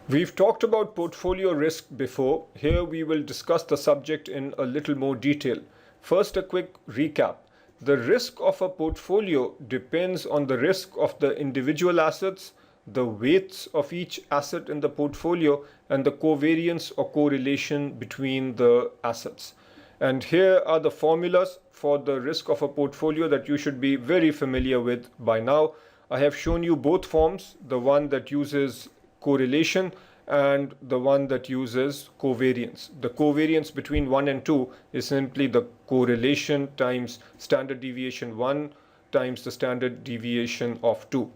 We've talked about portfolio risk before. Here we will discuss the subject in a little more detail. First, a quick recap. The risk of a portfolio depends on the risk of the individual assets, the weights of each asset in the portfolio, and the covariance or correlation between the assets. And here are the formulas for the risk of a portfolio that you should be very familiar with by now. I have shown you both forms, the one that uses correlation and the one that uses covariance. The covariance between 1 and 2 is simply the correlation times standard deviation 1 times the standard deviation of 2.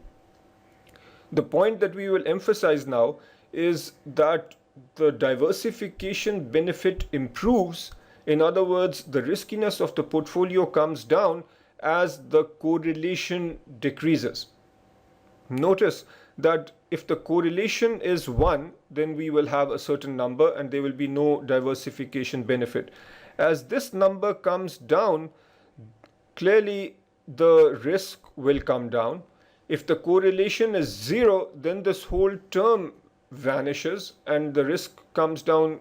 The point that we will emphasize now is that the diversification benefit improves. In other words, the riskiness of the portfolio comes down as the correlation decreases. Notice that if the correlation is 1, then we will have a certain number and there will be no diversification benefit. As this number comes down, clearly the risk will come down. If the correlation is 0, then this whole term vanishes and the risk comes down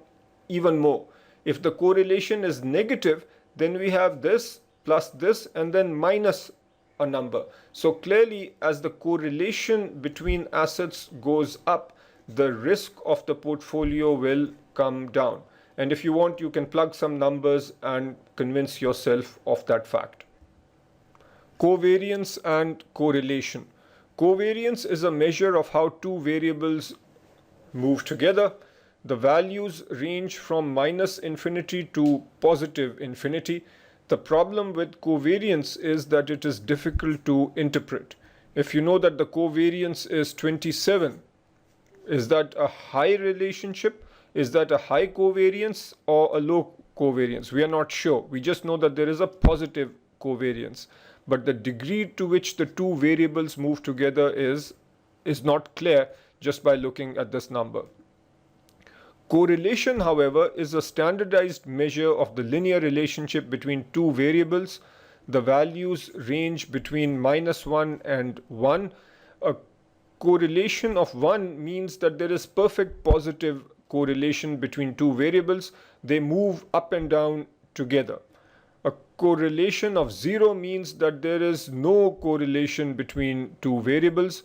even more. If the correlation is negative, then we have this plus this and then minus a number. So clearly, as the correlation between assets goes up, the risk of the portfolio will come down. And if you want, you can plug some numbers and convince yourself of that fact. Covariance and correlation. Covariance is a measure of how two variables move together. The values range from minus infinity to positive infinity. The problem with covariance is that it is difficult to interpret. If you know that the covariance is 27, is that a high relationship? Is that a high covariance or a low covariance? We are not sure. We just know that there is a positive covariance. But the degree to which the two variables move together is not clear just by looking at this number. Correlation, however, is a standardized measure of the linear relationship between two variables. The values range between -1 and 1. A correlation of 1 means that there is perfect positive correlation between two variables. They move up and down together. A correlation of 0 means that there is no correlation between two variables.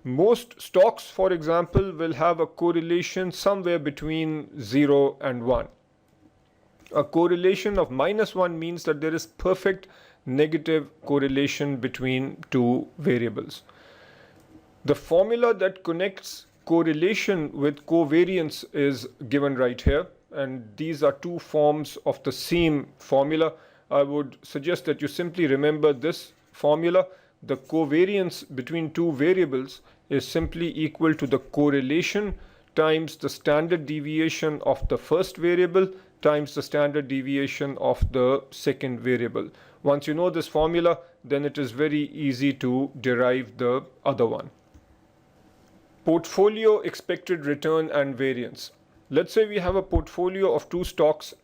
Most stocks, for example, will have a correlation somewhere between 0 and 1. A correlation of -1 means that there is perfect negative correlation between two variables. The formula that connects correlation with covariance is given right here, and these are two forms of the same formula. I would suggest that you simply remember this formula. The covariance between two variables is simply equal to the correlation times the standard deviation of the first variable times the standard deviation of the second variable. Once you know this formula, then it is very easy to derive the other one. Portfolio expected return and variance. Let's say we have a portfolio of two stocks,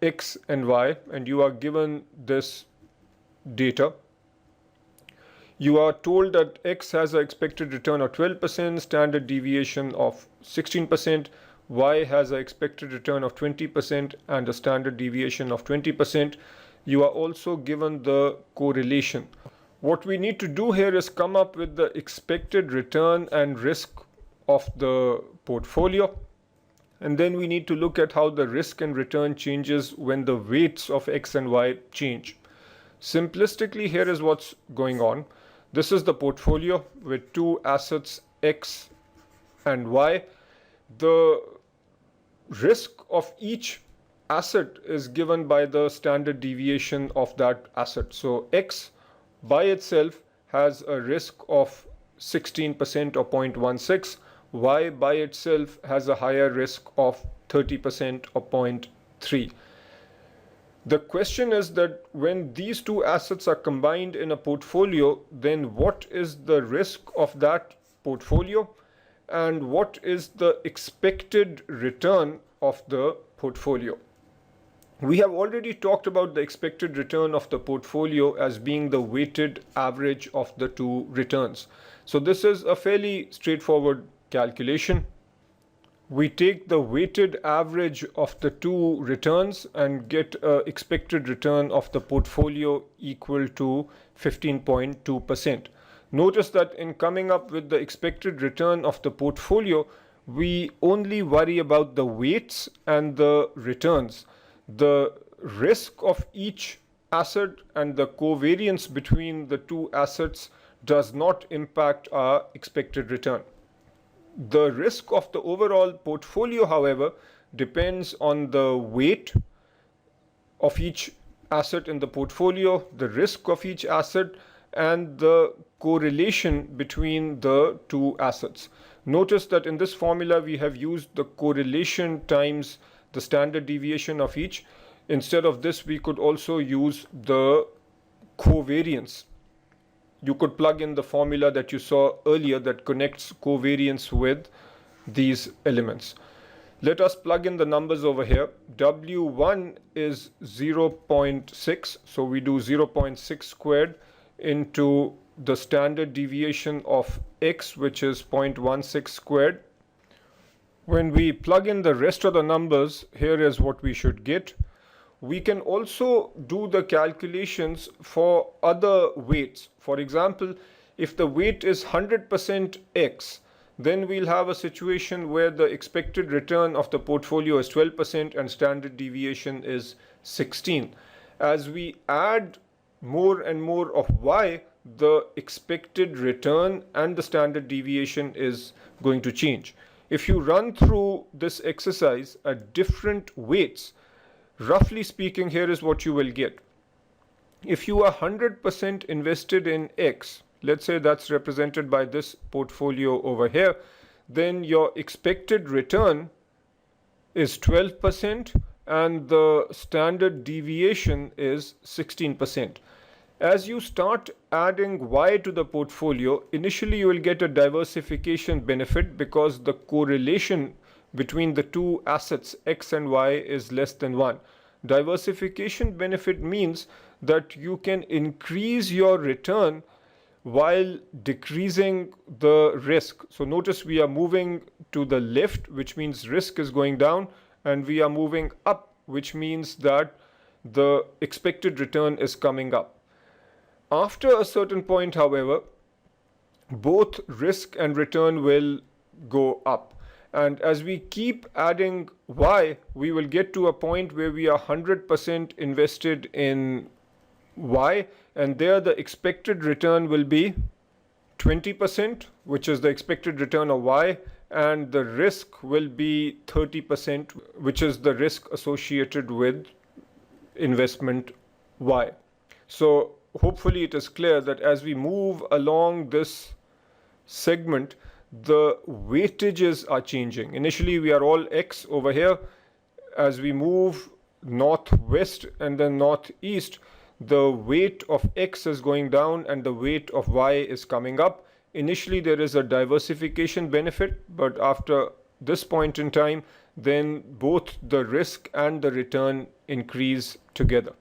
X and Y, and you are given this data. You are told that X has an expected return of 12%, standard deviation of 16%, Y has an expected return of 20% and a standard deviation of 20%. You are also given the correlation. What we need to do here is come up with the expected return and risk of the portfolio. And then we need to look at how the risk and return changes when the weights of X and Y change. Simplistically, here is what's going on. This is the portfolio with two assets, X and Y. The risk of each asset is given by the standard deviation of that asset. So X by itself has a risk of 16% or 0.16. Y by itself has a higher risk of 30% or 0.3. The question is that when these two assets are combined in a portfolio, then what is the risk of that portfolio and what is the expected return of the portfolio? We have already talked about the expected return of the portfolio as being the weighted average of the two returns. So this is a fairly straightforward calculation. we take the weighted average of the two returns and get an expected return of the portfolio equal to 15.2%. Notice that in coming up with the expected return of the portfolio, we only worry about the weights and the returns. The risk of each asset and the covariance between the two assets does not impact our expected return. The risk of the overall portfolio, however, depends on the weight of each asset in the portfolio, the risk of each asset, and the correlation between the two assets. Notice that in this formula we have used the correlation times the standard deviation of each. Instead of this, we could also use the covariance. You could plug in the formula that you saw earlier that connects covariance with these elements. Let us plug in the numbers over here. W1 is 0.6, so we do 0.6 squared into the standard deviation of x, which is 0.16 squared. When we plug in the rest of the numbers, here is what we should get. We can also do the calculations for other weights. For example, if the weight is 100% X, then we'll have a situation where the expected return of the portfolio is 12% and standard deviation is 16. As we add more and more of Y, the expected return and the standard deviation is going to change. If you run through this exercise at different weights, roughly speaking, here is what you will get. If you are 100% invested in X, let's say that's represented by this portfolio over here, then your expected return is 12% and the standard deviation is 16%. As you start adding Y to the portfolio, initially you will get a diversification benefit because the correlation between the two assets X and Y is less than 1. Diversification benefit means that you can increase your return while decreasing the risk. So notice we are moving to the left, which means risk is going down, and we are moving up, which means that the expected return is coming up. After a certain point, however, both risk and return will go up. And as we keep adding Y, we will get to a point where we are 100% invested in Y, and there the expected return will be 20%, which is the expected return of Y, and the risk will be 30%, which is the risk associated with investment Y. So hopefully it is clear that as we move along this segment, the weightages are changing. Initially we are all X over here. As we move northwest and then northeast, the weight of X is going down and the weight of Y is coming up. Initially there is a diversification benefit, but after this point in time, then both the risk and the return increase together.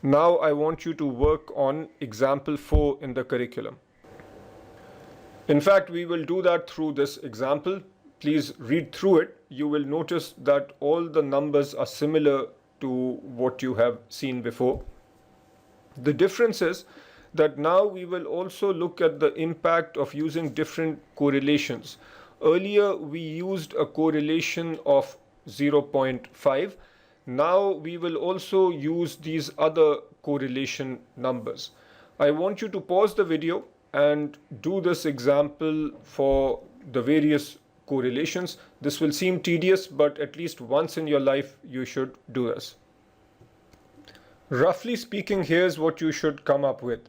Now I want you to work on example 4 in the curriculum. In fact, we will do that through this example. Please read through it. You will notice that all the numbers are similar to what you have seen before. The difference is that now we will also look at the impact of using different correlations. Earlier we used a correlation of 0.5. Now we will also use these other correlation numbers. I want you to pause the video and do this example for the various correlations. This will seem tedious, but at least once in your life you should do this. Roughly speaking, here's what you should come up with.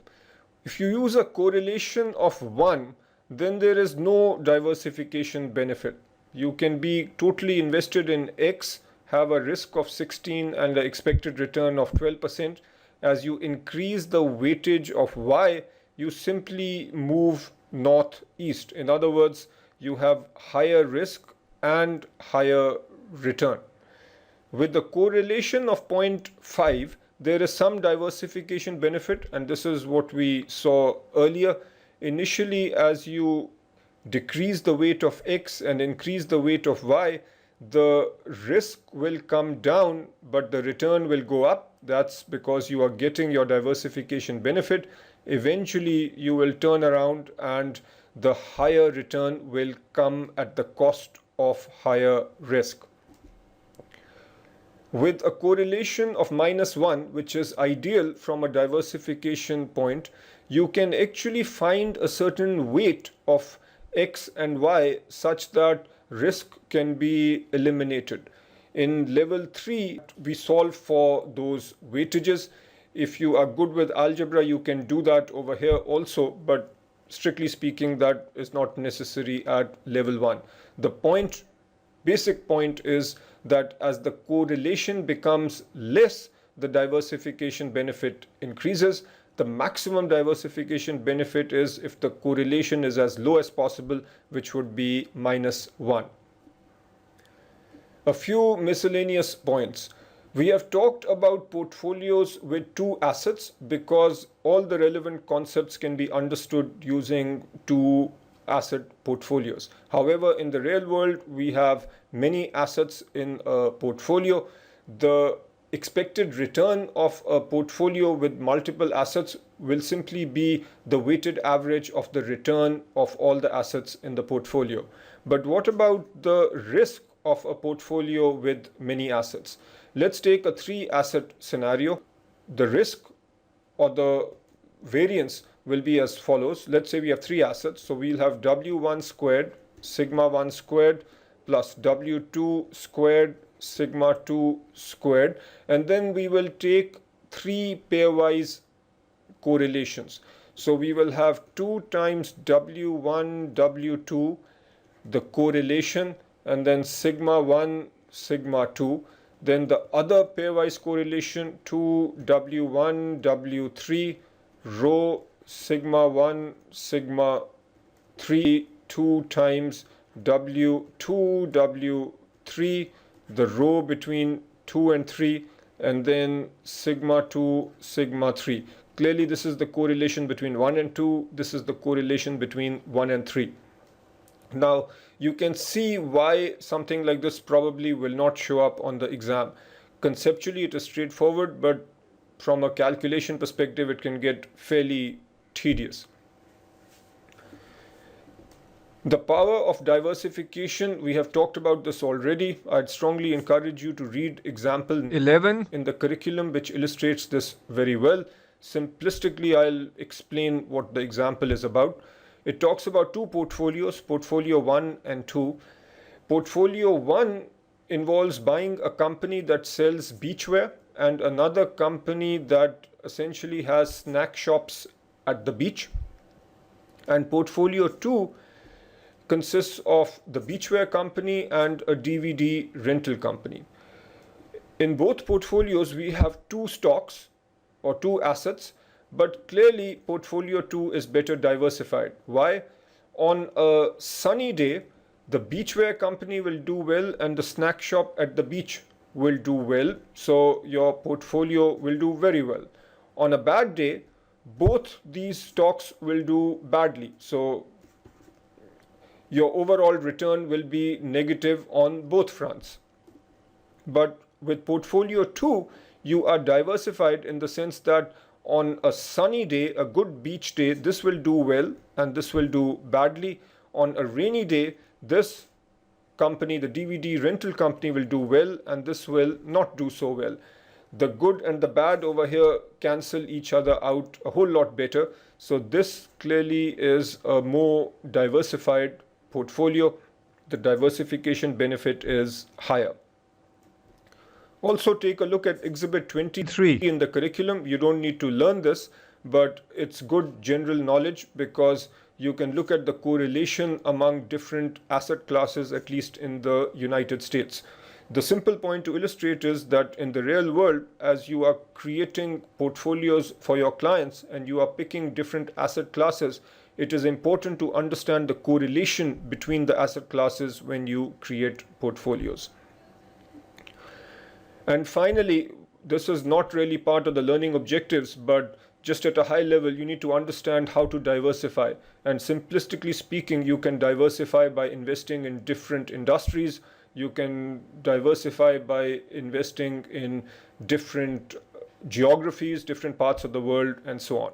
If you use a correlation of 1, then there is no diversification benefit. You can be totally invested in X, have a risk of 16 and an expected return of 12%. As you increase the weightage of Y, you simply move northeast. In other words, you have higher risk and higher return. With the correlation of 0.5, there is some diversification benefit, and this is what we saw earlier. Initially, as you decrease the weight of X and increase the weight of Y, the risk will come down, but the return will go up. That's because you are getting your diversification benefit. Eventually, you will turn around and the higher return will come at the cost of higher risk. With a correlation of -1, which is ideal from a diversification point, you can actually find a certain weight of X and Y such that risk can be eliminated. In level 3, we solve for those weightages. If you are good with algebra, you can do that over here also, but strictly speaking, that is not necessary at level 1. The basic point is that as the correlation becomes less, the diversification benefit increases. The maximum diversification benefit is if the correlation is as low as possible, which would be -1. A few miscellaneous points. We have talked about portfolios with 2 assets because all the relevant concepts can be understood using 2 asset portfolios. However, in the real world, we have many assets in a portfolio. The expected return of a portfolio with multiple assets will simply be the weighted average of the return of all the assets in the portfolio. But what about the risk of a portfolio with many assets? Let's take a 3-asset scenario. The risk or the variance will be as follows. Let's say we have 3 assets. So we'll have W1 squared, sigma 1 squared, plus W2 squared, sigma 2 squared. And then we will take 3 pairwise correlations. So we will have 2 times W1, W2, the correlation, and then sigma 1, sigma 2. Then the other pairwise correlation, 2 W1, W3, rho sigma 1, sigma 3, 2 times W2, W3, the rho between 2 and 3, and then sigma 2, sigma 3. Clearly, this is the correlation between 1 and 2. This is the correlation between 1 and 3. Now, you can see why something like this probably will not show up on the exam. Conceptually, it is straightforward, but from a calculation perspective, it can get fairly tedious. The power of diversification, we have talked about this already. I'd strongly encourage you to read example 11 in the curriculum, which illustrates this very well. Simplistically, I'll explain what the example is about. It talks about 2 portfolios, portfolio 1 and 2. Portfolio 1 involves buying a company that sells beachwear and another company that essentially has snack shops at the beach. And portfolio 2 consists of the beachwear company and a DVD rental company. In both portfolios, we have 2 stocks or 2 assets, but clearly portfolio 2 is better diversified. Why? On a sunny day, the beachwear company will do well and the snack shop at the beach will do well. So your portfolio will do very well. On a bad day, both these stocks will do badly. So your overall return will be negative on both fronts. But with portfolio 2, you are diversified in the sense that on a sunny day, a good beach day, this will do well and this will do badly. On a rainy day, this company, the DVD rental company, will do well and this will not do so well. The good and the bad over here cancel each other out a whole lot better. So this clearly is a more diversified portfolio. The diversification benefit is higher. Also take a look at exhibit 23 in the curriculum. You don't need to learn this, but it's good general knowledge because you can look at the correlation among different asset classes, at least in the United States. The simple point to illustrate is that in the real world, as you are creating portfolios for your clients and you are picking different asset classes, it is important to understand the correlation between the asset classes when you create portfolios. And finally, this is not really part of the learning objectives, but just at a high level, you need to understand how to diversify. And simplistically speaking, you can diversify by investing in different industries. You can diversify by investing in different geographies, different parts of the world, and so on.